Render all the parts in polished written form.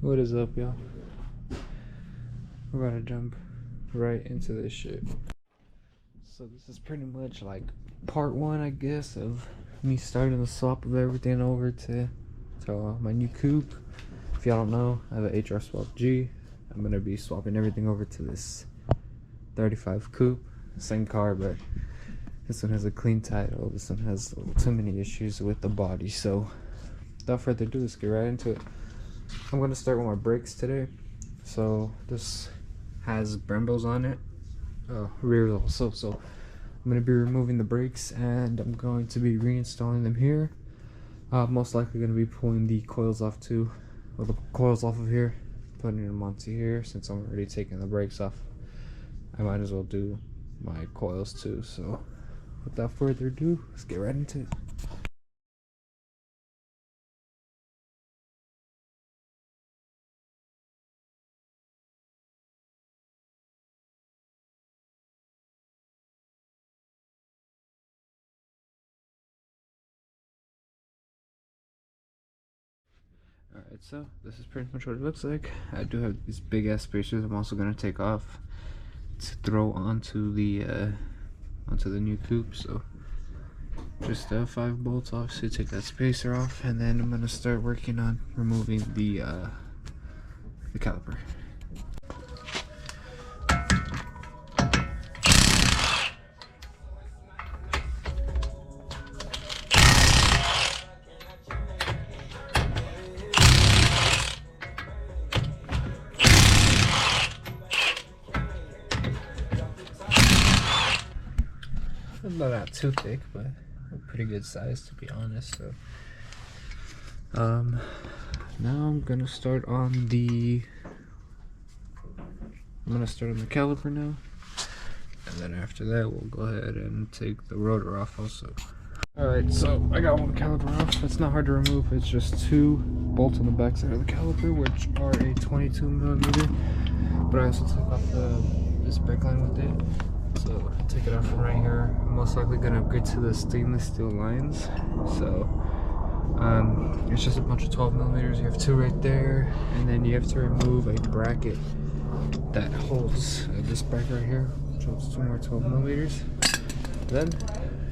What is up, y'all? We're gonna jump right into this shit. So this is pretty much like part one, I guess, of me starting the swap of everything over to my new coupe. If y'all don't know, I have an HR Swap G. I'm gonna be swapping everything over to this 35 coupe. Same car, but this one has a clean title. This one has too many issues with the body. So without further ado, let's get right into it. I'm gonna start with my brakes today. So this has Brembos on it, rear also. So I'm gonna be removing the brakes and I'm going to be reinstalling them here. Most likely gonna be pulling the coils off too, or the coils off of here, putting them onto here. Since I'm already taking the brakes off, I might as well do my coils too. So without further ado, let's get right into it. Alright, so this is pretty much what it looks like. I do have these big ass spacers I'm also going to take off to throw onto the new coupe. So just 5 bolts off, so take that spacer off, and then I'm going to start working on removing the caliper. Not too thick, but a pretty good size, to be honest. So now I'm gonna start on the caliper now, and then after that we'll go ahead and take the rotor off also. Alright, so I got one caliper off. It's not hard to remove. It's just 2 bolts on the back side of the caliper, which are a 22mm, but I also took off this brake line with it. So I'll take it off from right here. I'm most likely gonna upgrade to the stainless steel lines. So it's just a bunch of 12mm. You have 2 right there, and then you have to remove a bracket that holds this bracket right here, which holds 2 more 12mm. Then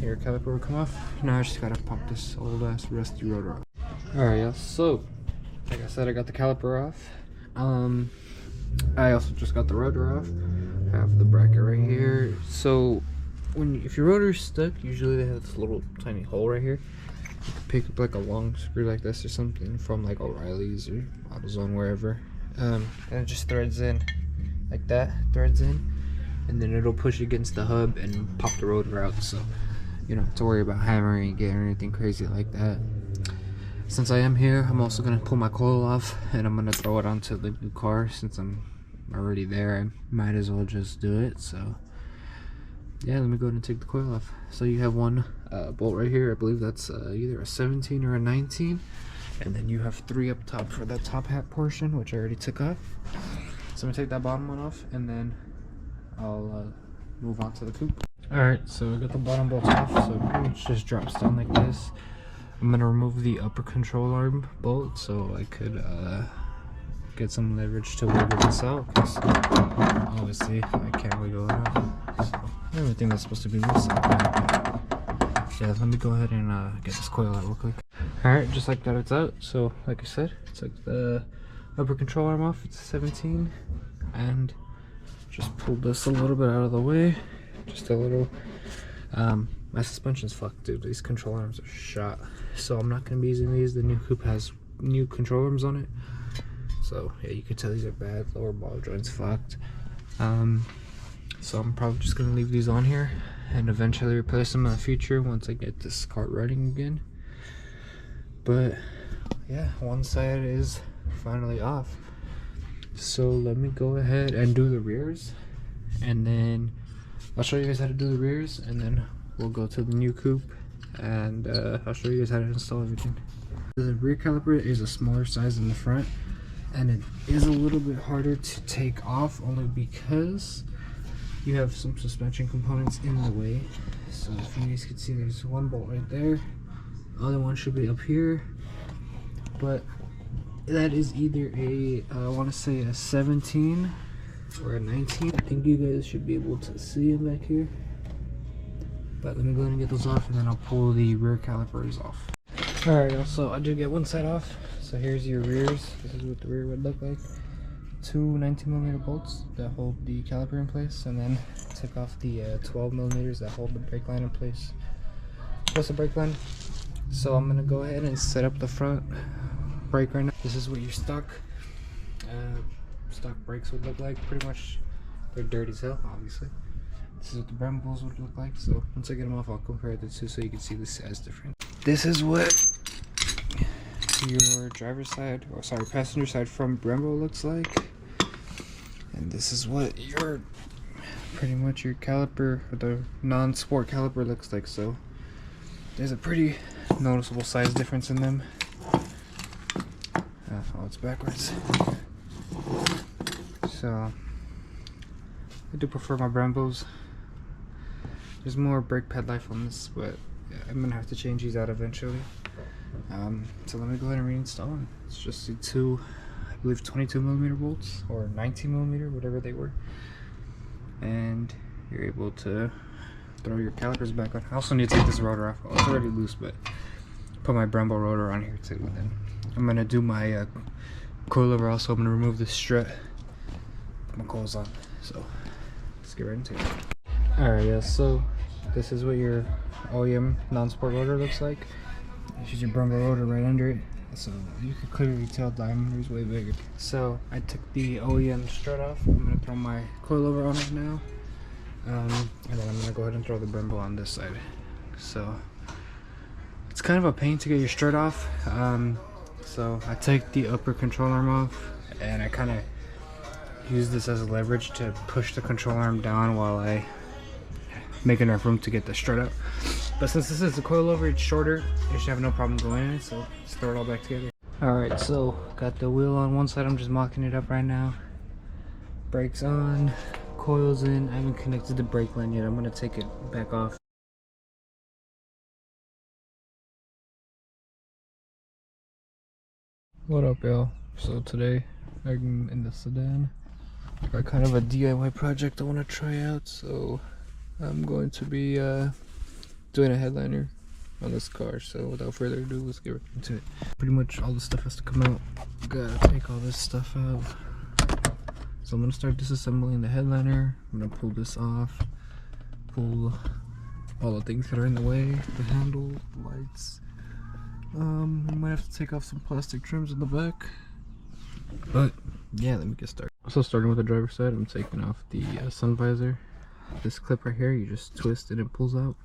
your caliper will come off. Now I just gotta pop this old ass rusty rotor off. Alright, y'all. So like I said, I got the caliper off. I also just got the rotor off. I have the bracket right here. So if your rotor is stuck, usually they have this little tiny hole right here. You can pick up like a long screw like this or something from like O'Reilly's or AutoZone, wherever, and it just threads in like that, and then it'll push against the hub and pop the rotor out. So you don't have to worry about hammering again or anything crazy like that. Since I am here, I'm also gonna pull my coil off and I'm gonna throw it onto the new car. Since I'm already there, I might as well just do it. So yeah, let me go ahead and take the coil off. So you have one bolt right here. I believe that's either a 17 or a 19, and then you have 3 up top for that top hat portion, which I already took off. So I'm gonna take that bottom one off, and then I'll move on to the coupe. Alright, so I got the bottom bolts off, so it pretty much just drops down like this. I'm gonna remove the upper control arm bolt so I could get some leverage to wiggle this out, because obviously I can't wiggle it out. So everything that's supposed to be loose. Yeah, let me go ahead and get this coil out real quick. Alright, just like that, it's out. So like I said, took the upper control arm off. It's 17, and just pulled this a little bit out of the way, just a little. My suspension's fucked, dude. These control arms are shot, so I'm not gonna be using these. The new coupe has new control arms on it, so yeah, you can tell these are bad. Lower ball joints fucked. So I'm probably just gonna leave these on here and eventually replace them in the future once I get this cart running again. But yeah, one side is finally off. So let me go ahead and do the rears, and then I'll show you guys how to do the rears, and then we'll go to the new coupe and I'll show you guys how to install everything. The rear caliper is a smaller size than the front, and it is a little bit harder to take off only because you have some suspension components in the way. So if you guys can see, there's one bolt right there, the other one should be up here, but that is either a I want to say a 17 or a 19. I think you guys should be able to see it back here. But let me go ahead and get those off, and then I'll pull the rear calipers off. Alright, so I did get one side off. So here's your rears. This is what the rear would look like. Two 19mm bolts that hold the caliper in place, and then took off the 12mm that hold the brake line in place, plus the brake line. So I'm gonna go ahead and set up the front brake right now. This is what your stock brakes would look like. Pretty much, they're dirty as hell, obviously. This is what the Brembos would look like. So once I get them off, I'll compare the two so you can see the size difference. This is what your driver's side, or sorry, passenger side from Brembo looks like, and this is what your pretty much your caliper, or the non-sport caliper, looks like. So there's a pretty noticeable size difference in them. Oh, it's backwards. So I do prefer my Brembos. There's more brake pad life on this, but yeah, I'm gonna have to change these out eventually. So let me go ahead and reinstall them. It's just the two, I believe, 22mm bolts or 19mm, whatever they were, and you're able to throw your calipers back on. I also need to take this rotor off. Oh, it's already loose, but put my Brembo rotor on here too. And then I'm gonna do my coilover also. I'm gonna remove this strut, put my coils on. So let's get right into it. Alright, yeah, so this is what your OEM non-sport rotor looks like. This is your Brembo rotor right under it, so you can clearly tell diameter is way bigger. So I took the OEM strut off. I'm gonna throw my coilover on it now, and then I'm gonna go ahead and throw the Brembo on this side. So it's kind of a pain to get your strut off. So I take the upper control arm off, and I kind of use this as a leverage to push the control arm down while I make enough room to get the strut out. But since this is the coilover, it's shorter, you should have no problem going in it, so let's throw it all back together. Alright, so got the wheel on one side. I'm just mocking it up right now. Brakes on, coils in. I haven't connected the brake line yet. I'm gonna take it back off. What up, y'all? So today I'm in the sedan. Got kind of a DIY project I want to try out, so I'm going to be doing a headliner on this car. So without further ado, let's get right into it. Pretty much all the stuff has to come out. Gotta take all this stuff out. So I'm gonna start disassembling the headliner. I'm gonna pull this off, pull all the things that are in the way, the handle, the lights. I might have to take off some plastic trims in the back, but yeah, let me get started. So starting with the driver's side, I'm taking off the sun visor. This clip right here, you just twist and it pulls out.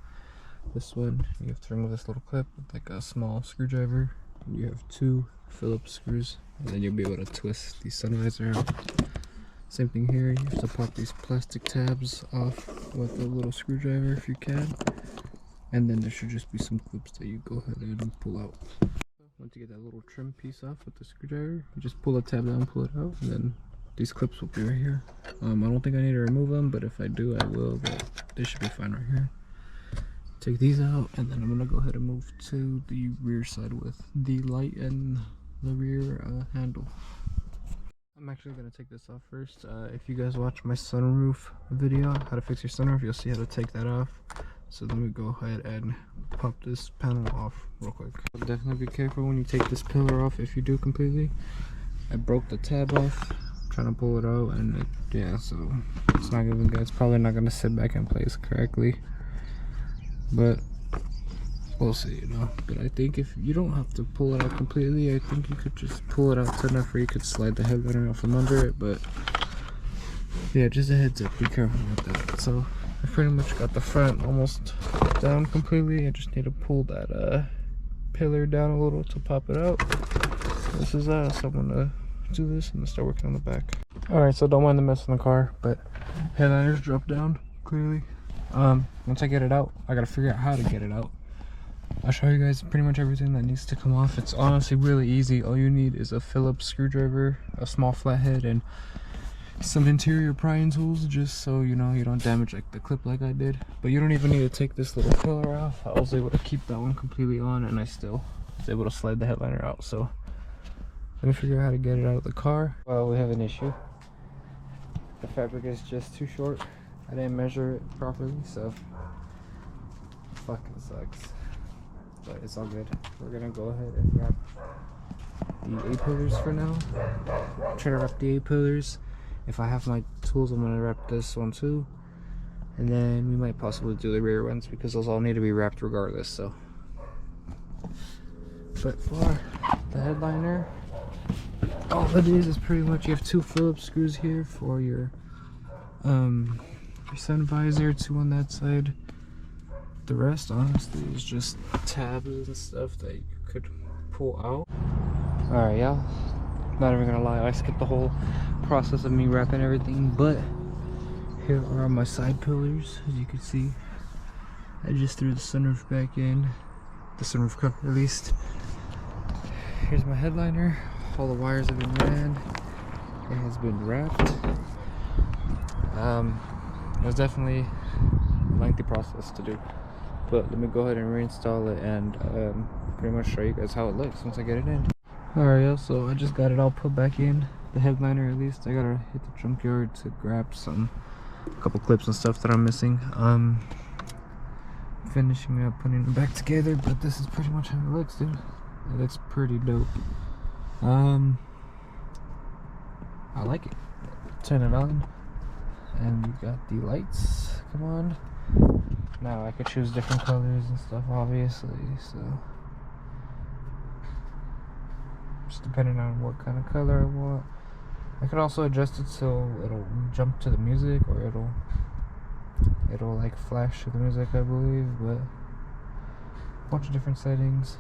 This one, you have to remove this little clip with like a small screwdriver. You have two Phillips screws, and then you'll be able to twist the sun visor out. Same thing here, you have to pop these plastic tabs off with a little screwdriver if you can. And then there should just be some clips that you go ahead and pull out. Once you get that little trim piece off with the screwdriver, you just pull the tab down, pull it out, and then these clips will be right here. I don't think I need to remove them, but if I do, I will, but they should be fine right here. Take these out, and then I'm gonna go ahead and move to the rear side with the light and the rear handle. I'm actually gonna take this off first. If you guys watch my sunroof video, how to fix your sunroof, you'll see how to take that off. So let me go ahead and pop this panel off real quick. Definitely be careful when you take this pillar off if you do completely. I broke the tab off trying to pull it out, and yeah, so it's not gonna good. It's probably not gonna sit back in place correctly, but we'll see, you know. But I think if you don't have to pull it out completely, I think you could just pull it out to enough where you could slide the headliner out from under it. But yeah, just a heads up, be careful with that. So I pretty much got the front almost down completely. I just need to pull that pillar down a little to pop it out. This is so I'm gonna do this and then start working on the back. Alright, so don't mind the mess in the car, but headliners drop down clearly. Once I get it out, I gotta figure out how to get it out. I'll show you guys pretty much everything that needs to come off. It's honestly really easy. All you need is a Phillips screwdriver, a small flathead, and some interior prying tools, just so you know you don't damage like the clip like I did. But you don't even need to take this little pillar off. I was able to keep that one completely on, and I still was able to slide the headliner out. So Let me figure out how to get it out of the car. Well, we have an issue. The fabric is just too short. I didn't measure it properly, so fucking sucks. But it's all good. We're gonna go ahead and wrap the A-pillars for now. Try to wrap the A-pillars. If I have my tools, I'm gonna wrap this one too. And then we might possibly do the rear ones because those all need to be wrapped regardless, so. But for the headliner, all it is pretty much you have 2 Phillips screws here for your sun visor, 2 on that side. The rest honestly is just tabs and stuff that you could pull out. Alright, y'all, not even gonna lie, I skipped the whole process of me wrapping everything, but here are my side pillars. As you can see, I just threw the sunroof back in, the sunroof cover at least. Here's my headliner. All the wires have been ran. It has been wrapped. It was definitely a lengthy process to do, but let me go ahead and reinstall it and pretty much show you guys how it looks once I get it in. Alright, yeah, so I just got it all put back in, the headliner at least. I gotta hit the junkyard to grab a couple clips and stuff that I'm missing. Finishing up putting it back together, but this is pretty much how it looks, dude. It looks pretty dope. I like it. Turn it on, and we got the lights. Come on. Now I could choose different colors and stuff, obviously, so just depending on what kind of color I want. I could also adjust it so it'll jump to the music, or it'll like flash to the music, I believe, but a bunch of different settings.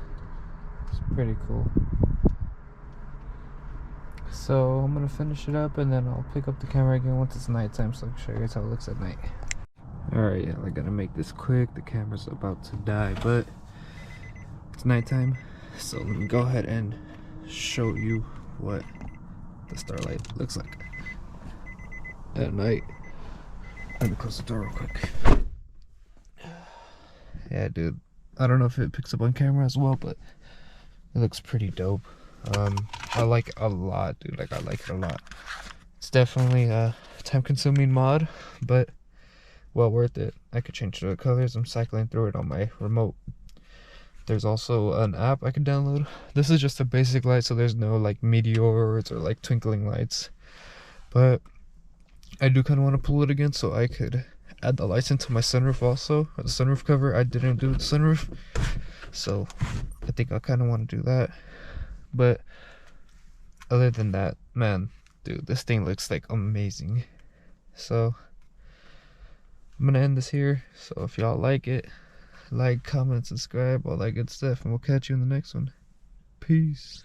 It's pretty cool. So I'm gonna finish it up and then I'll pick up the camera again once it's nighttime, so I can show you guys how it looks at night. Alright, yeah, I gotta make this quick. The camera's about to die, but it's nighttime, so let me go ahead and show you what the Starlight looks like at night. Let me close the door real quick. Yeah, dude, I don't know if it picks up on camera as well, but it looks pretty dope. I like it a lot, dude. Like, I like it a lot. It's definitely a time-consuming mod, but well worth it. I could change the colors. I'm cycling through it on my remote. There's also an app I can download. This is just a basic light, so there's no like meteors or like twinkling lights, but I do kind of want to pull it again so I could add the lights into my sunroof also, or the sunroof cover. I didn't do the sunroof, so I think I kind of want to do that. But other than that, man, dude, this thing looks like amazing. So I'm gonna end this here. So if y'all like it, like, comment, subscribe, all that good stuff, and we'll catch you in the next one. Peace.